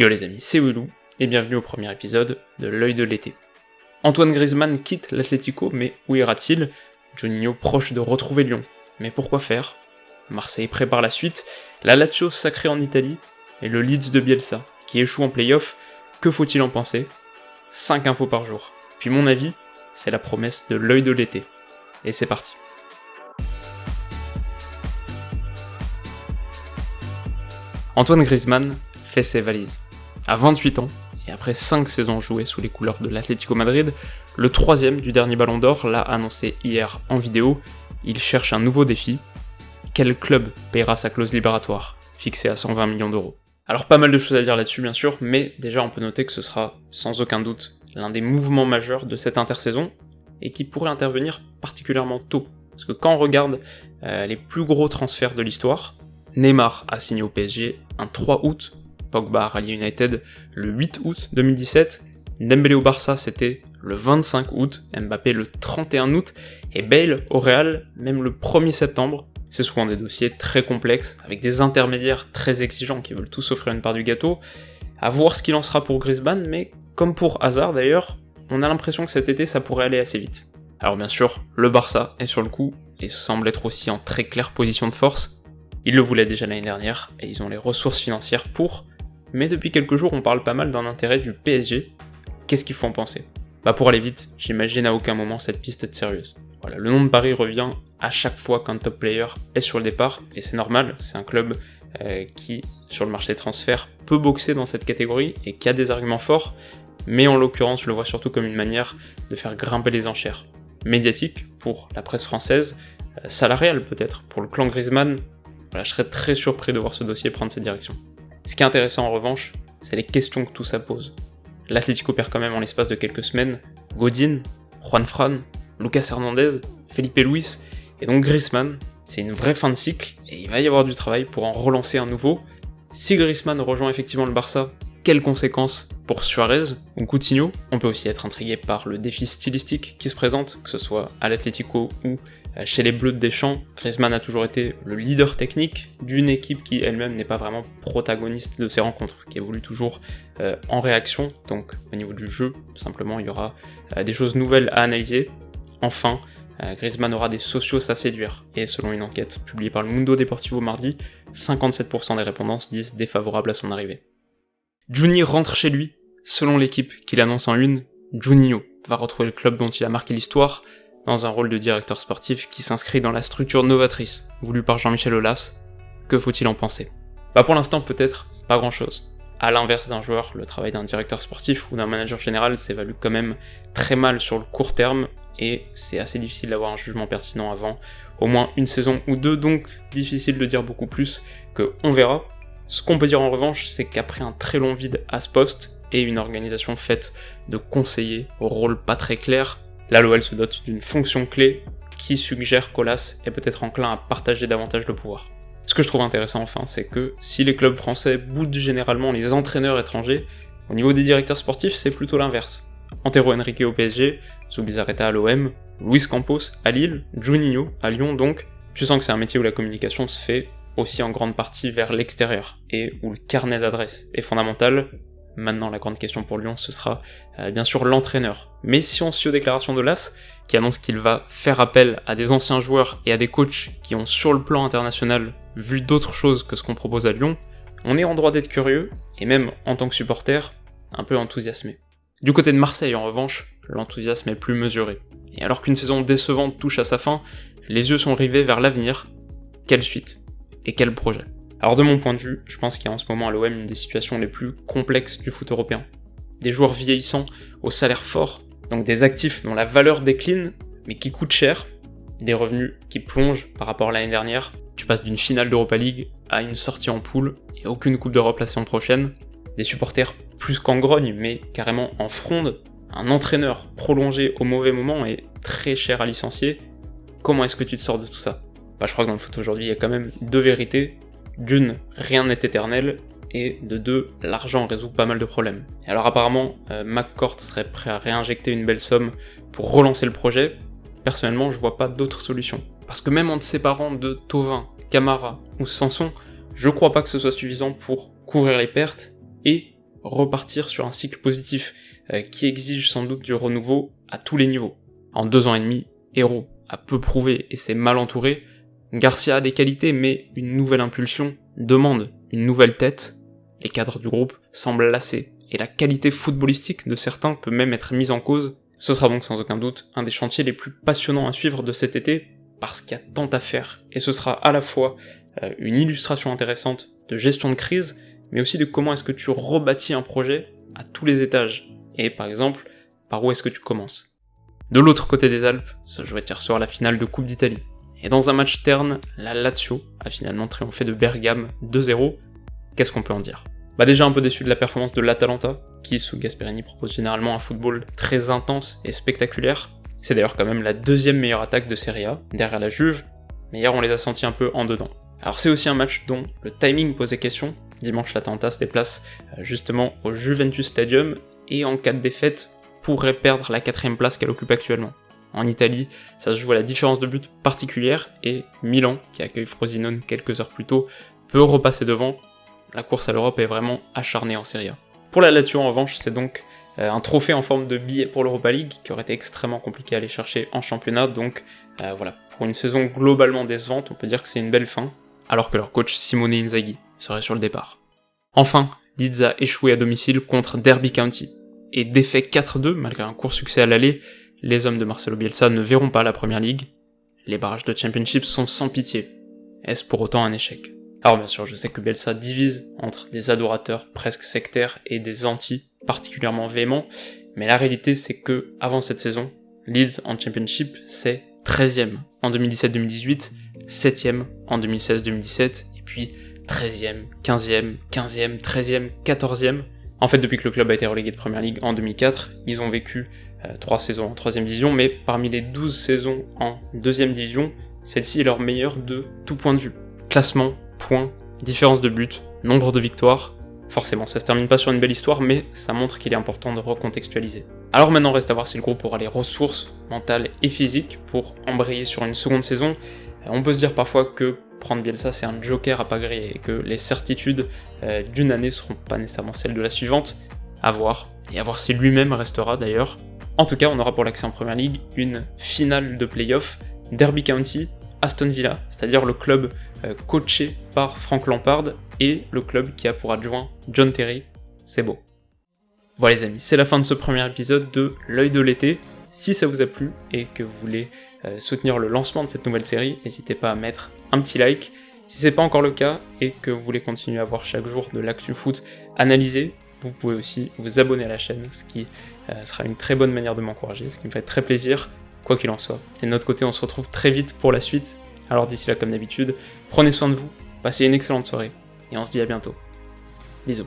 Yo les amis, c'est Willou, et bienvenue au premier épisode de l'œil de l'été. Antoine Griezmann quitte l'Atlético, mais où ira-t-il? Juninho proche de retrouver Lyon, mais pourquoi faire? Marseille prépare la suite, la Lazio sacrée en Italie, et le Leeds de Bielsa, qui échoue en play-off, que faut-il en penser? 5 infos par jour. Puis mon avis, c'est la promesse de l'œil de l'été. Et c'est parti. Antoine Griezmann fait ses valises. À 28 ans, et après 5 saisons jouées sous les couleurs de l'Atlético Madrid, le troisième du dernier Ballon d'Or l'a annoncé hier en vidéo, il cherche un nouveau défi. Quel club paiera sa clause libératoire, fixée à 120 millions d'euros? Alors pas mal de choses à dire là-dessus bien sûr, mais déjà on peut noter que ce sera sans aucun doute l'un des mouvements majeurs de cette intersaison, et qui pourrait intervenir particulièrement tôt. Parce que quand on regarde les plus gros transferts de l'histoire, Neymar a signé au PSG un 3 août, Pogba a rallié United le 8 août 2017, Dembélé au Barça c'était le 25 août, Mbappé le 31 août, et Bale au Real même le 1er septembre. C'est souvent des dossiers très complexes, avec des intermédiaires très exigeants qui veulent tous offrir une part du gâteau. À voir ce qu'il en sera pour Griezmann, mais comme pour Hazard d'ailleurs, on a l'impression que cet été ça pourrait aller assez vite. Alors bien sûr, le Barça est sur le coup, et semble être aussi en très claire position de force. Ils le voulaient déjà l'année dernière, et ils ont les ressources financières pour, mais depuis quelques jours on parle pas mal d'un intérêt du PSG. Qu'est-ce qu'il faut en penser? Pour aller vite, j'imagine à aucun moment cette piste être sérieuse. Voilà, le nom de Paris revient à chaque fois qu'un top player est sur le départ, et c'est normal, c'est un club qui, sur le marché des transferts, peut boxer dans cette catégorie, et qui a des arguments forts, mais en l'occurrence je le vois surtout comme une manière de faire grimper les enchères. Médiatique, pour la presse française, salariale peut-être, pour le clan Griezmann. Voilà, je serais très surpris de voir ce dossier prendre cette direction. Ce qui est intéressant en revanche, c'est les questions que tout ça pose. L'Atlético perd quand même en l'espace de quelques semaines Godin, Juan Fran, Lucas Hernandez, Felipe Luis, et donc Griezmann, c'est une vraie fin de cycle, et il va y avoir du travail pour en relancer un nouveau. Si Griezmann rejoint effectivement le Barça, quelles conséquences pour Suarez ou Coutinho? On peut aussi être intrigué par le défi stylistique qui se présente, que ce soit à l'Atlético ou chez les Bleus de Deschamps. Griezmann a toujours été le leader technique d'une équipe qui elle-même n'est pas vraiment protagoniste de ses rencontres, qui évolue toujours en réaction, donc au niveau du jeu, simplement il y aura des choses nouvelles à analyser. Enfin, Griezmann aura des socios à séduire, et selon une enquête publiée par le Mundo Deportivo mardi, 57% des répondants se disent défavorables à son arrivée. Juni rentre chez lui, selon l'équipe qu'il annonce en une, Juninho va retrouver le club dont il a marqué l'histoire, dans un rôle de directeur sportif qui s'inscrit dans la structure novatrice, voulue par Jean-Michel Aulas. Que faut-il en penser? Pour l'instant peut-être pas grand-chose. À l'inverse d'un joueur, le travail d'un directeur sportif ou d'un manager général s'évalue quand même très mal sur le court terme, et c'est assez difficile d'avoir un jugement pertinent avant au moins une saison ou deux, donc difficile de dire beaucoup plus que on verra. Ce qu'on peut dire en revanche, c'est qu'après un très long vide à ce poste, et une organisation faite de conseillers au rôle pas très clair, là l'OL se dote d'une fonction clé qui suggère qu'Aulas est peut-être enclin à partager davantage le pouvoir. Ce que je trouve intéressant enfin, c'est que si les clubs français boudent généralement les entraîneurs étrangers, au niveau des directeurs sportifs c'est plutôt l'inverse. Antero Henrique au PSG, Zubizarreta à l'OM, Luis Campos à Lille, Juninho à Lyon donc, tu sens que c'est un métier où la communication se fait aussi en grande partie vers l'extérieur, et où le carnet d'adresses est fondamental. Maintenant, la grande question pour Lyon, ce sera bien sûr l'entraîneur. Mais si on se fie aux déclarations de Aulas, qui annonce qu'il va faire appel à des anciens joueurs et à des coachs qui ont sur le plan international vu d'autres choses que ce qu'on propose à Lyon, on est en droit d'être curieux, et même en tant que supporter, un peu enthousiasmé. Du côté de Marseille en revanche, l'enthousiasme est plus mesuré. Et alors qu'une saison décevante touche à sa fin, les yeux sont rivés vers l'avenir. Quelle suite? Et quel projet? Alors de mon point de vue, je pense qu'il y a en ce moment à l'OM une des situations les plus complexes du foot européen. Des joueurs vieillissants au salaire fort, donc des actifs dont la valeur décline, mais qui coûtent cher, des revenus qui plongent par rapport à l'année dernière. Tu passes d'une finale d'Europa League à une sortie en poule, et aucune Coupe d'Europe la saison prochaine, des supporters plus qu'en grogne, mais carrément en fronde, un entraîneur prolongé au mauvais moment et très cher à licencier. Comment est-ce que tu te sors de tout ça? Je crois que dans le foot aujourd'hui, il y a quand même deux vérités. D'une, rien n'est éternel, et de deux, l'argent résout pas mal de problèmes. Et alors apparemment, McCourt serait prêt à réinjecter une belle somme pour relancer le projet. Personnellement, je vois pas d'autre solution. Parce que même en te séparant de Thauvin, Camara ou Sanson, je crois pas que ce soit suffisant pour couvrir les pertes et repartir sur un cycle positif qui exige sans doute du renouveau à tous les niveaux. En 2 ans et demi, Hérault a peu prouvé et s'est mal entouré. Garcia a des qualités, mais une nouvelle impulsion demande une nouvelle tête. Les cadres du groupe semblent lassés, et la qualité footballistique de certains peut même être mise en cause. Ce sera donc sans aucun doute un des chantiers les plus passionnants à suivre de cet été, parce qu'il y a tant à faire, et ce sera à la fois une illustration intéressante de gestion de crise, mais aussi de comment est-ce que tu rebâtis un projet à tous les étages, et par exemple, par où est-ce que tu commences. De l'autre côté des Alpes, ça je vais hier soir la finale de Coupe d'Italie. Et dans un match terne, la Lazio a finalement triomphé de Bergame 2-0. Qu'est-ce qu'on peut en dire ? Déjà un peu déçu de la performance de l'Atalanta, qui sous Gasperini propose généralement un football très intense et spectaculaire. C'est d'ailleurs quand même la 2e meilleure attaque de Serie A, derrière la Juve, mais hier on les a sentis un peu en dedans. Alors c'est aussi un match dont le timing posait question. Dimanche, l'Atalanta se déplace justement au Juventus Stadium, et en cas de défaite, pourrait perdre la 4ème place qu'elle occupe actuellement. En Italie, ça se joue à la différence de but particulière, et Milan, qui accueille Frosinone quelques heures plus tôt, peut repasser devant. La course à l'Europe est vraiment acharnée en Serie A. Pour la Lazio, en revanche, c'est donc un trophée en forme de billet pour l'Europa League, qui aurait été extrêmement compliqué à aller chercher en championnat, donc voilà, pour une saison globalement décevante, on peut dire que c'est une belle fin, alors que leur coach Simone Inzaghi serait sur le départ. Enfin, Leeds a échoué à domicile contre Derby County, et défait 4-2 malgré un court succès à l'aller. Les hommes de Marcelo Bielsa ne verront pas la Première Ligue. Les barrages de Championship sont sans pitié. Est-ce pour autant un échec ? Alors bien sûr, je sais que Bielsa divise entre des adorateurs presque sectaires et des anti particulièrement véhéments, mais la réalité c'est que, avant cette saison, Leeds en Championship c'est 13ème en 2017-2018, 7ème en 2016-2017, et puis 13ème, 15ème, 15ème, 13ème, 14ème. En fait, depuis que le club a été relégué de Première Ligue en 2004, ils ont vécu 3 saisons en 3ème division, mais parmi les 12 saisons en 2ème division, celle-ci est leur meilleure de tout point de vue. Classement, points, différence de but, nombre de victoires. Forcément, ça se termine pas sur une belle histoire, mais ça montre qu'il est important de recontextualiser. Alors maintenant, reste à voir si le groupe aura les ressources mentales et physiques pour embrayer sur une seconde saison. On peut se dire parfois que prendre Bielsa c'est un joker à pas griller et que les certitudes d'une année seront pas nécessairement celles de la suivante. À voir, et à voir si lui-même restera d'ailleurs. En tout cas, on aura pour l'accès en Première Ligue une finale de play-off, Derby County, Aston Villa, c'est-à-dire le club coaché par Frank Lampard et le club qui a pour adjoint John Terry. C'est beau. Voilà les amis, c'est la fin de ce premier épisode de L'œil de l'été. Si ça vous a plu et que vous voulez soutenir le lancement de cette nouvelle série, n'hésitez pas à mettre un petit like. Si c'est pas encore le cas et que vous voulez continuer à voir chaque jour de l'actu foot analysé, vous pouvez aussi vous abonner à la chaîne, ce qui sera une très bonne manière de m'encourager, ce qui me fait très plaisir, quoi qu'il en soit. Et de notre côté, on se retrouve très vite pour la suite. Alors d'ici là, comme d'habitude, prenez soin de vous, passez une excellente soirée, et on se dit à bientôt. Bisous.